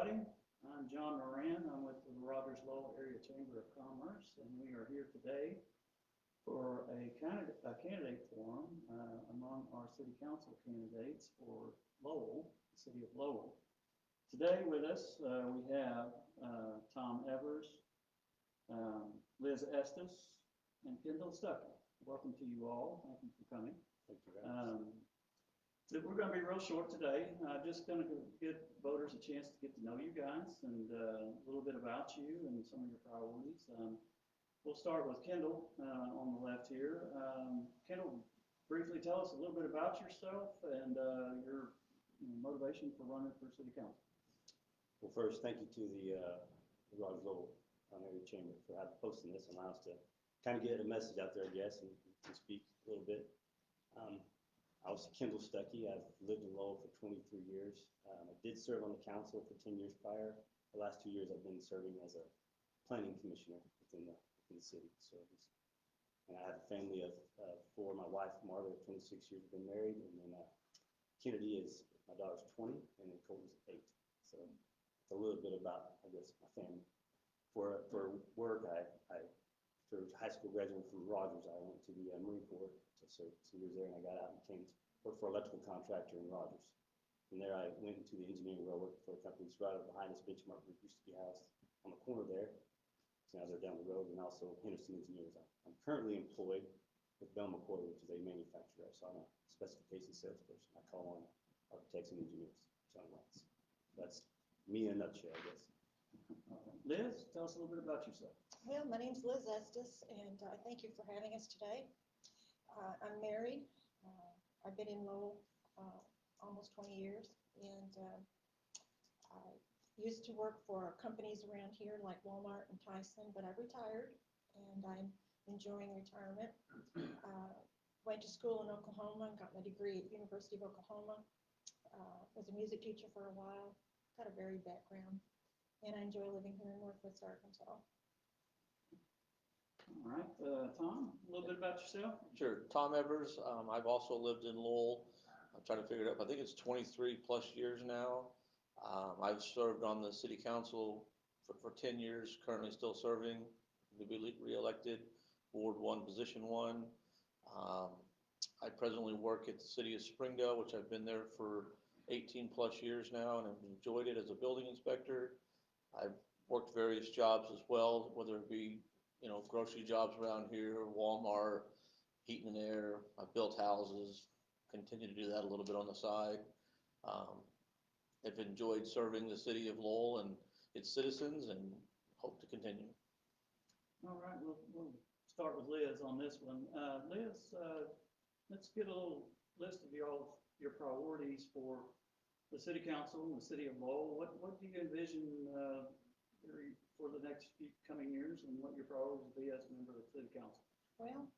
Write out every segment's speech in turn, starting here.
everybody. I'm John Moran. I'm with the Rogers-Lowell Area Chamber of Commerce, and we are here today for a candidate forum among our city council candidates for Lowell, the city of Lowell. Today with us, we have Tom Evers, Liz Estes, and Kendell Stucki. Welcome to you all. Thank you for coming. Thank you very much. We're going to be real short today. Just going to give voters a chance to get to know you guys and a little bit about you and some of your priorities. We'll start with Kendell on the left here. Kendell, briefly tell us a little bit about yourself and your motivation for running for city council. Well, first, thank you to the Rogers-Lowell Area Chamber for posting this and allow us to kind of get a message out there, I guess, and speak a little bit. I was Kendell Stucki. I've lived in Lowell for 23 years. I did serve on the council for 10 years prior. The last 2 years I've been serving as a planning commissioner within the city. And I have a family of four. My wife, Margaret, 26 years, have been married. And then Kennedy is, my daughter's 20, and then Colton's 8. So it's a little bit about, I guess, my family. For work, for high school graduate from Rogers, I went to the Marine Corps to serve 2 years there, and I got out and came to work for an electrical contractor in Rogers. From there, I went into the engineering world, worked for a company that's right behind us, Benchmark Group, used to be housed on the corner there. So now they're down the road, and also Henderson Engineers. I'm currently employed with Bell McCoy, which is a manufacturer. So I'm a specification salesperson. I call on architects and engineers, John Lance. That's me in a nutshell, I guess. Liz, tell us a little bit about yourself. Well, my name's Liz Estes, and thank you for having us today. I'm married. I've been in Lowell almost 20 years, and I used to work for companies around here like Walmart and Tyson, but I retired, and I'm enjoying retirement. Went to school in Oklahoma and got my degree at University of Oklahoma. Was a music teacher for a while, got a varied background, and I enjoy living here in Northwest Arkansas. All right, Tom, a little bit about yourself. Sure, Tom Evers. I've also lived in Lowell. I'm trying to figure it out. I think it's 23 plus years now. I've served on the city council for 10 years, currently still serving, to be re-elected, Ward 1, Position 1. I presently work at the city of Springdale, which I've been there for 18 plus years now, and I've enjoyed it as a building inspector. I've worked various jobs as well, whether it be grocery jobs around here, Walmart, heating and air. I've built houses, continue to do that a little bit on the side. I've enjoyed serving the city of Lowell and its citizens and hope to continue. All right, we'll start with Liz on this one. Liz, let's get a little list of your priorities for the city council and the city of Lowell. What do you envision for the next few coming years, and what your priorities will be as a member of the city council? Well,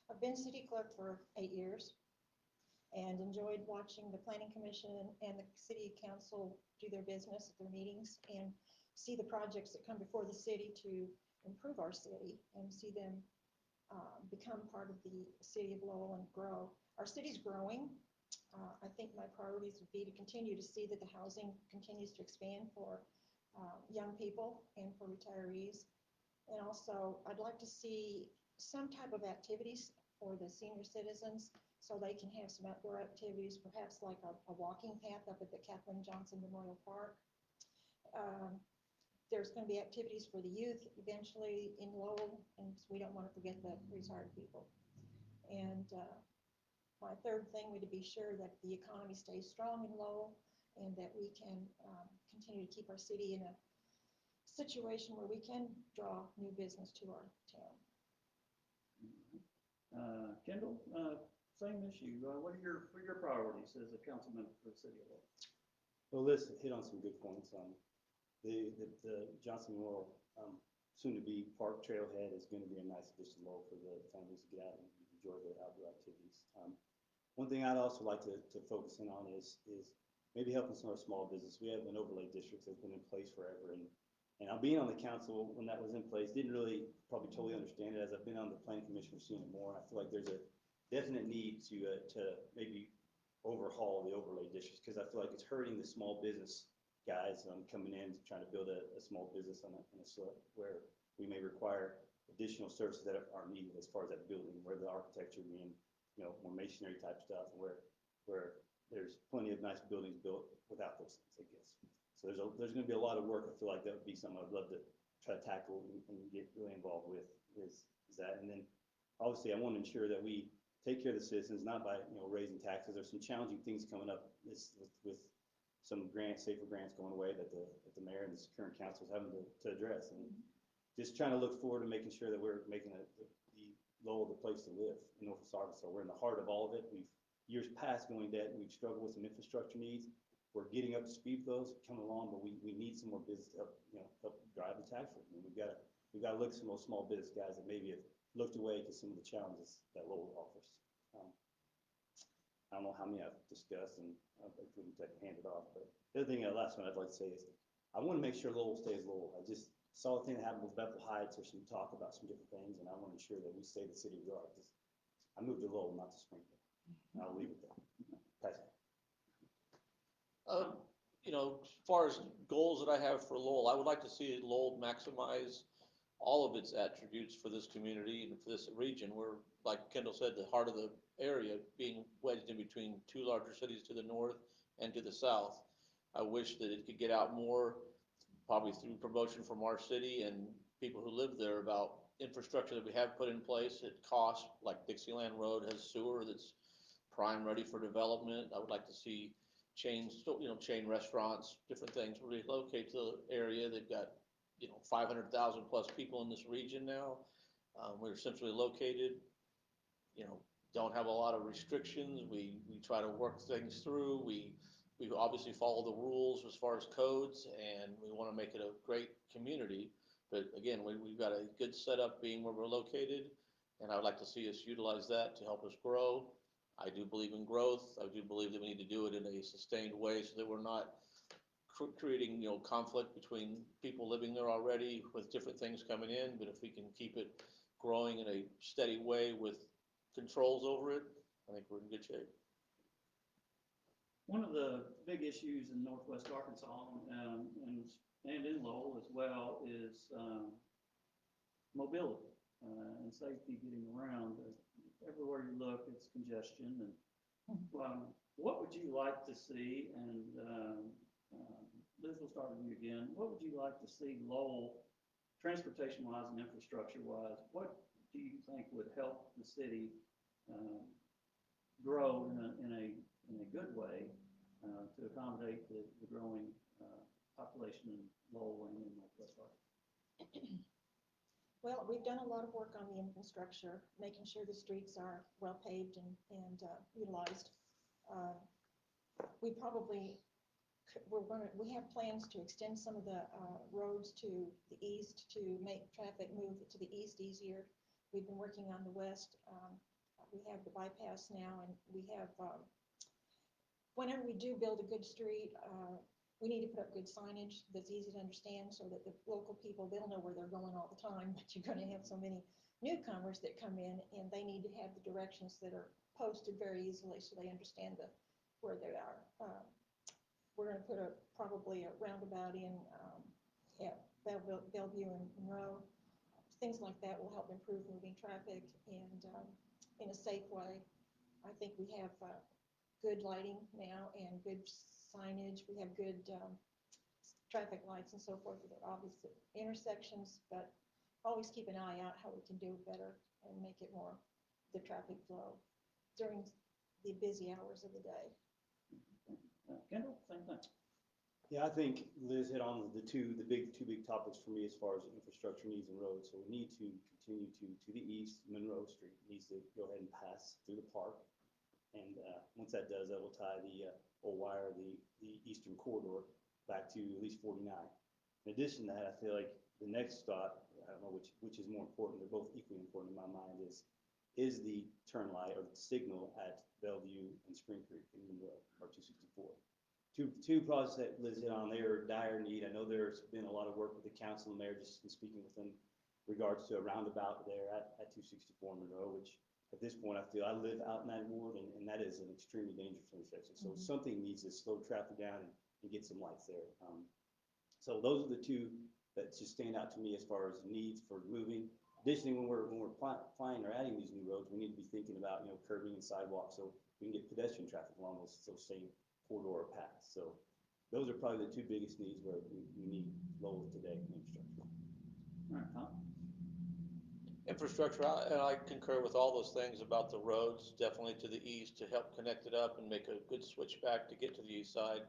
I've been city clerk for 8 years and enjoyed watching the planning commission and the city council do their business at their meetings and see the projects that come before the city to improve our city and see them become part of the city of Lowell and grow. Our city's growing. I think my priorities would be to continue to see that the housing continues to expand for young people and for retirees. And also, I'd like to see some type of activities for the senior citizens so they can have some outdoor activities, perhaps like a walking path up at the Kathleen Johnson Memorial Park. There's going to be activities for the youth eventually in Lowell, and we don't want to forget the retired people. And my third thing would be sure that the economy stays strong in Lowell and that we can continue to keep our city in a situation where we can draw new business to our town. Kendell, same issue. What are your priorities as a council member for the city of Lowell? Well, Liz hit on some good points. The Johnson Memorial, soon-to-be park trailhead is going to be a nice addition to Lowell for the families to get out and enjoy the outdoor activities. One thing I'd also like to focus in on is maybe helping some of our small business. We have an overlay district that's been in place forever, and being on the council when that was in place, didn't really probably totally understand it. As I've been on the planning commission, we've seen it more. I feel like there's a definite need to maybe overhaul the overlay districts, because I feel like it's hurting the small business guys, coming in, trying to build a small business on a slope where we may require additional services that are needed as far as that building, where the architecture being, more masonry type stuff, where there's plenty of nice buildings built without those things, I guess. So there's going to be a lot of work. I feel like that would be something I'd love to try to tackle and get really involved with is that. And then obviously I want to ensure that we take care of the citizens, not by, raising taxes. There's some challenging things coming up with some grants, safer grants going away that the mayor and this current council is having to address. And just trying to look forward to making sure that we're making the Lowell the place to live in Northwest Arkansas. We're in the heart of all of it. We've years past going debt. We've struggled with some infrastructure needs. We're getting up to speed with those coming along, but we need some more business to help drive the tax rate. We've got to look at some of those small business guys that maybe have looked away to some of the challenges that Lowell offers. I don't know how many I've discussed, and I couldn't hand it off. But the other thing, last one I'd like to say is I want to make sure Lowell stays Lowell. I just saw the thing that happened with Bethel Heights. There's some talk about some different things, and I want to ensure that we stay the city we are. Because I moved to Lowell, not to Springfield. I'll leave it there. Pass it. As far as goals that I have for Lowell, I would like to see Lowell maximize all of its attributes for this community and for this region. We're, like Kendall said, the heart of the area, being wedged in between two larger cities to the north and to the south. I wish that it could get out more, probably through promotion from our city and people who live there, about infrastructure that we have put in place at cost, like Dixieland Road has sewer that's prime ready for development. I would like to see chain restaurants, different things relocate to the area. They've got 500,000 plus people in this region now. We're centrally located, don't have a lot of restrictions. We try to work things through. We obviously follow the rules as far as codes, and we want to make it a great community. But again, we've got a good setup being where we're located, and I would like to see us utilize that to help us grow. I do believe in growth. I do believe that we need to do it in a sustained way so that we're not creating conflict between people living there already with different things coming in. But if we can keep it growing in a steady way with controls over it, I think we're in good shape. One of the big issues in Northwest Arkansas and in Lowell as well is mobility and safety getting around. Everywhere you look, it's congestion. And what would you like to see? And Liz, we'll start with you again. What would you like to see Lowell, transportation-wise and infrastructure-wise? What do you think would help the city grow in a good way to accommodate the growing population in Lowell and in Northwest Arkansas? Well, we've done a lot of work on the infrastructure, making sure the streets are well paved and utilized. We have plans to extend some of the roads to the east to make traffic move to the east easier. We've been working on the west. We have the bypass now, and we have, whenever we do build a good street, we need to put up good signage that's easy to understand so that the local people, they'll know where they're going all the time. But you're going to have so many newcomers that come in, and they need to have the directions that are posted very easily so they understand where they are. We're going to put probably a roundabout in at Bellevue and Monroe. Things like that will help improve moving traffic and in a safe way. I think we have good lighting now and good signage. We have good traffic lights and so forth at obvious intersections, but always keep an eye out how we can do better and make it more the traffic flow during the busy hours of the day. Kendall, same thing. Yeah, I think Liz hit on the two big topics for me as far as infrastructure needs and roads. So we need to continue to the east. Monroe Street needs to go ahead and pass through the park, and once that does, that will tie the old wire, the eastern corridor, back to at least 49. In addition to that, I feel like the next stop, I don't know which is more important. They're both equally important in my mind. Is the turn light or the signal at Bellevue and Spring Creek in Monroe, or 264. Two projects that Liz hit on, they are dire need. I know there's been a lot of work with the council and mayor, just in speaking with them, regards to a roundabout there at 264 Monroe, which at this point I live out in that ward, and that is an extremely dangerous intersection. So something needs to slow traffic down and get some lights there. So those are the two that just stand out to me as far as needs for moving. Additionally, when we're planning or adding these new roads, we need to be thinking about, curbing and sidewalks so we can get pedestrian traffic along those same corridor paths. So those are probably the two biggest needs where we need Lowell today in infrastructure. All right, Tom? Infrastructure, and I concur with all those things about the roads, definitely to the east to help connect it up and make a good switch back to get to the east side.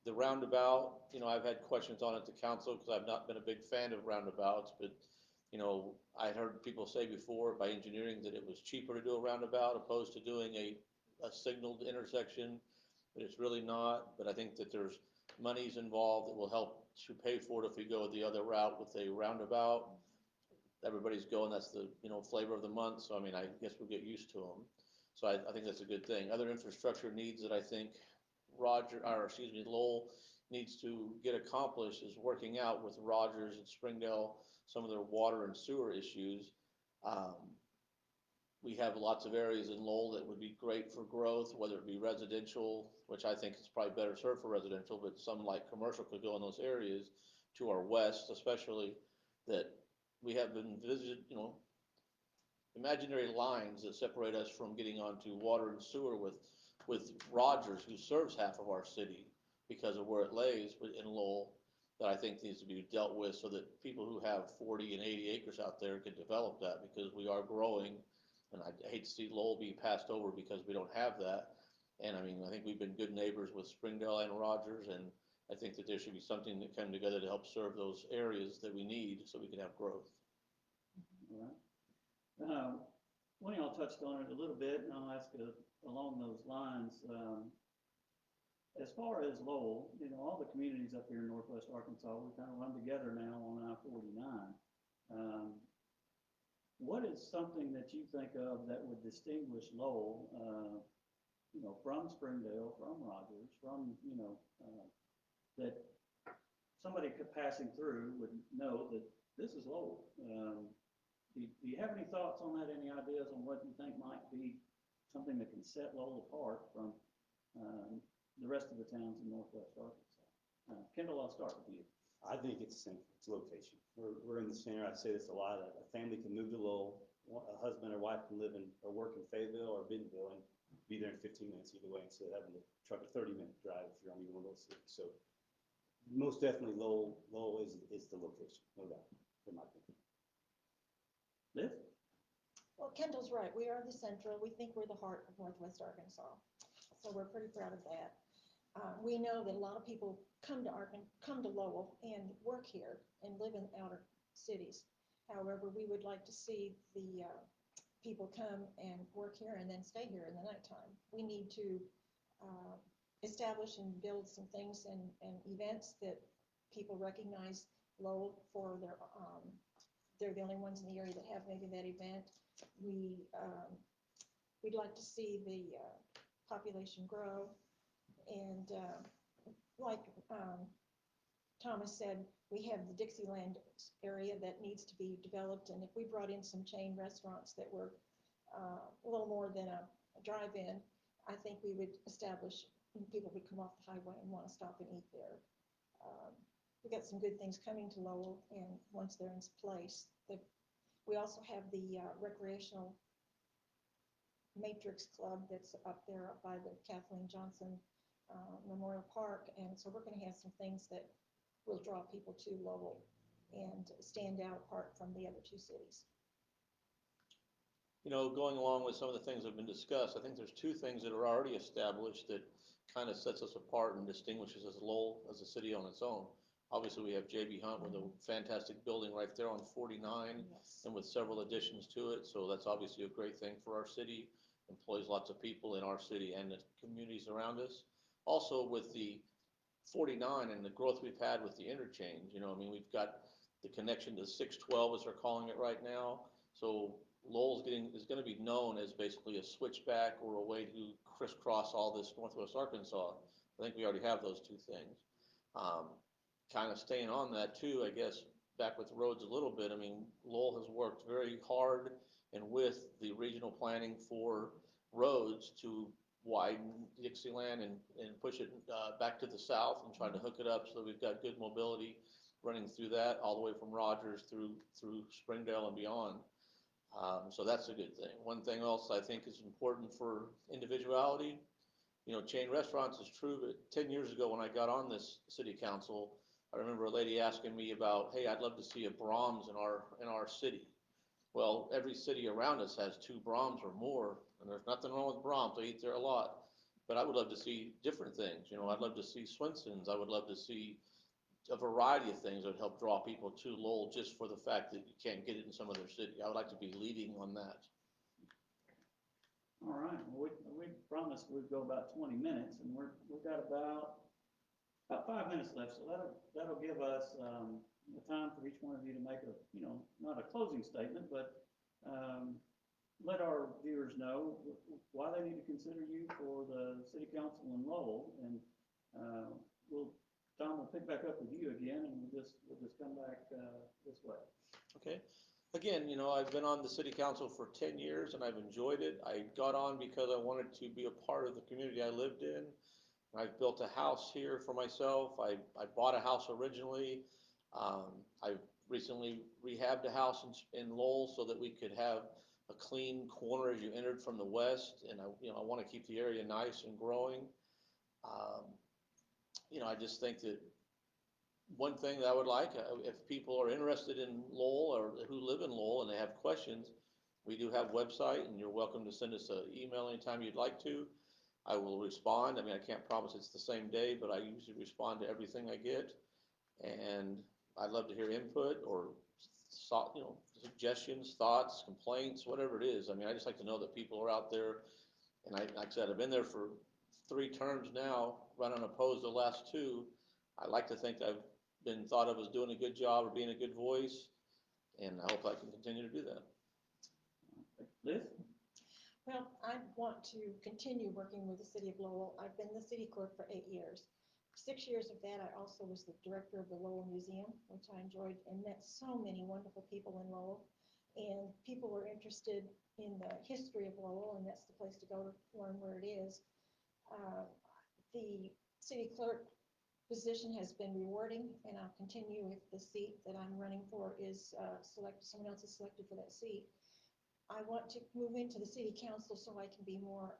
The roundabout, I've had questions on it to council because I've not been a big fan of roundabouts, but I heard people say before by engineering that it was cheaper to do a roundabout opposed to doing a signaled intersection, but it's really not. But I think that there's monies involved that will help to pay for it if we go the other route with a roundabout. Everybody's going, that's the, flavor of the month. So, I guess we'll get used to them. So I think that's a good thing. Other infrastructure needs that I think Lowell needs to get accomplished is working out with Rogers and Springdale some of their water and sewer issues. We have lots of areas in Lowell that would be great for growth, whether it be residential, which I think is probably better served for residential, but some light commercial could go in those areas to our west, especially that we have been visited, imaginary lines that separate us from getting onto water and sewer with Rogers, who serves half of our city because of where it lays in Lowell, that I think needs to be dealt with so that people who have 40 and 80 acres out there can develop that, because we are growing, and I hate to see Lowell be passed over because we don't have that. And I think we've been good neighbors with Springdale and Rogers, and I think that there should be something that come together to help serve those areas that we need so we can have growth. All right. One of y'all touched on it a little bit, and I'll ask along those lines. As far as Lowell, all the communities up here in Northwest Arkansas, we kind of run together now on I-49. What is something that you think of that would distinguish Lowell, from Springdale, from Rogers, from, that somebody passing through would know that this is Lowell? Do you have any thoughts on that? Any ideas on what you think might be something that can set Lowell apart from the rest of the towns in Northwest Arkansas? Kendell, I'll start with you. I think it's simple. It's location. We're in the center. I say this a lot. A family can move to Lowell. A husband or wife can live or work in Fayetteville or Bentonville and be there in 15 minutes either way, instead of having to truck a 30-minute drive if you're on either one of those cities. So most definitely Lowell is the location, no doubt, in my opinion. Liv? Well, Kendall's right. We are the central. We think we're the heart of Northwest Arkansas. So we're pretty proud of that. We know that a lot of people come to Lowell and work here and live in outer cities. However, we would like to see the people come and work here and then stay here in the nighttime. We need to establish and build some things and events that people recognize Lowell for their they're the only ones in the area that have maybe that event. We'd like to see the population grow, and like Thomas said, we have the Dixieland area that needs to be developed, and if we brought in some chain restaurants that were a little more than a drive-in, I think we would establish, people would come off the highway and want to stop and eat there. We got some good things coming to Lowell, and once they're in place, we also have the recreational Matrix Club that's up there by the Kathleen Johnson Memorial Park, and so we're going to have some things that will draw people to Lowell and stand out apart from the other two cities. Going along with some of the things that have been discussed, I think there's two things that are already established that kind of sets us apart and distinguishes us Lowell as a city on its own. Obviously, we have J.B. Hunt with a fantastic building right there on 49, Yes. and with several additions to it. So that's obviously a great thing for our city, employs lots of people in our city and the communities around us. Also with the 49 and the growth we've had with the interchange, we've got the connection to 612, as they're calling it right now. So Lowell's is going to be known as basically a switchback or a way to crisscross all this Northwest Arkansas. I think we already have those two things. Kind of staying on that too, I guess, back with roads a little bit. Lowell has worked very hard and with the regional planning for roads to widen Dixieland and push it back to the south and try to hook it up so that we've got good mobility running through that all the way from Rogers through Springdale and beyond. So that's a good thing. One thing else I think is important for individuality, you know, chain restaurants is true, but 10 years ago when I got on this city council, I remember a lady asking me about, hey, I'd love to see a Brahms in our city. Well, every city around us has 2 Brahms or more, and there's nothing wrong with Brahms. I eat there a lot, but I would love to see different things. You know, I'd love to see Swenson's. I would love to see a variety of things that would help draw people to Lowell just for the fact that you can't get it in some other city. I would like to be leading on that. All right, well, we promised we'd go about 20 minutes, and we've got about 5 minutes left, so that'll give us the time for each one of you to make a, you know, not a closing statement, but let our viewers know why they need to consider you for the city council in Lowell, and Tom will pick back up with you again, and we'll just come back this way. Okay. Again, you know, I've been on the city council for 10 years and I've enjoyed it. I got on because I wanted to be a part of the community I lived in. I've built a house here for myself. I bought a house originally. I've recently rehabbed a house in Lowell so that we could have a clean corner as you entered from the west. And I want to keep the area nice and growing. You know, I just think that one thing that I would like, if people are interested in Lowell or who live in Lowell and they have questions, we do have a website and you're welcome to send us an email anytime you'd like to. I will respond. I mean, I can't promise it's the same day, but I usually respond to everything I get. And I'd love to hear input or, you know, suggestions, thoughts, complaints, whatever it is. I mean, I just like to know that people are out there. And like I said, I've been there for 3 terms now, run unopposed the last 2. I like to think I've been thought of as doing a good job or being a good voice, and I hope I can continue to do that. Liz? Well, I want to continue working with the city of Lowell. I've been the city clerk for 8 years. 6 years of that, I also was the director of the Lowell Museum, which I enjoyed and met so many wonderful people in Lowell. And people were interested in the history of Lowell, and that's the place to go to learn where it is. The city clerk position has been rewarding, and I'll continue if the seat that I'm running for is someone else is selected for that seat. I want to move into the city council so I can be more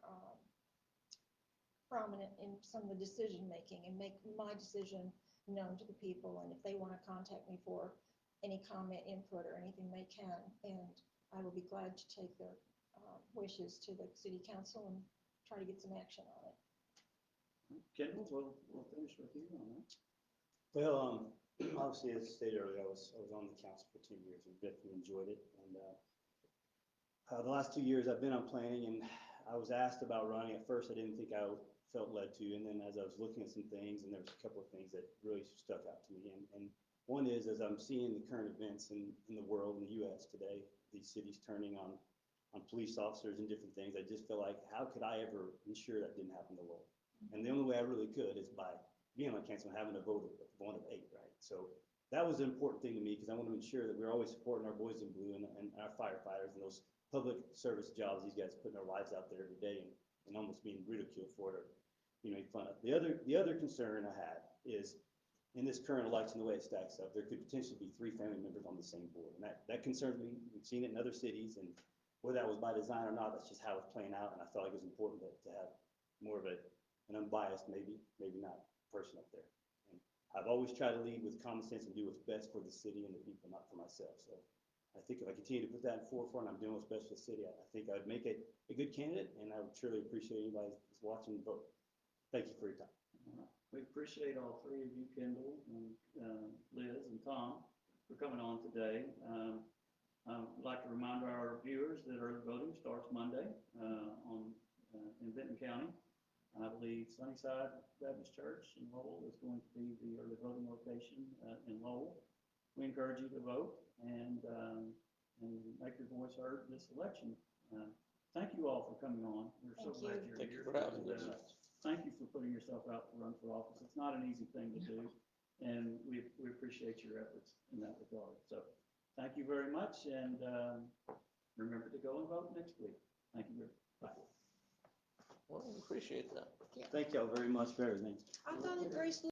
prominent in some of the decision making and make my decision known to the people. And if they want to contact me for any comment, input, or anything, they can. And I will be glad to take their wishes to the city council and try to get some action on it. Kendell, we'll finish with you on that. Well, obviously, as stated earlier, I was on the council for 10 years and definitely enjoyed it. And the last 2 years I've been on planning, and I was asked about running. At first, I didn't think I felt led to, and then as I was looking at some things, and there was a couple of things that really stuck out to me. And one is, as I'm seeing the current events in the world, in the U.S. today, these cities turning on police officers and different things, I just feel like, how could I ever ensure that didn't happen to Lowell? And the only way I really could is by being on council and having a vote of 1 of 8, right? So that was an important thing to me because I want to ensure that we're always supporting our boys in blue and our firefighters and those public service jobs these guys putting their lives out there every day and almost being ridiculed for it or, you know, made fun of. The other concern I had is in this current election, the way it stacks up, there could potentially be 3 family members on the same board. And that concerns me. We've seen it in other cities, and whether that was by design or not, that's just how it's playing out. And I felt like it was important to have more of an unbiased, maybe not, person up there. And I've always tried to lead with common sense and do what's best for the city and the people, not for myself. So I think if I continue to put that in forefront, I'm doing what's best for the city, I think I would make it a good candidate, and I would truly appreciate anybody who's watching and vote. Thank you for your time. We appreciate all 3 of you, Kendell and Liz and Tom, for coming on today. I'd like to remind our viewers that early voting starts Monday in Benton County. I believe Sunnyside Baptist Church in Lowell is going to be the early voting location in Lowell. We encourage you to vote and make your voice heard this election. Thank you all for coming on. We're so glad you're here. Thank you for having us. Thank you for putting yourself out to run for office. It's not an easy thing to do, and we appreciate your efforts in that regard. So thank you very much, and remember to go and vote next week. Thank you very much. Bye. Well, we appreciate that. Thank y'all very much for everything. I thought it very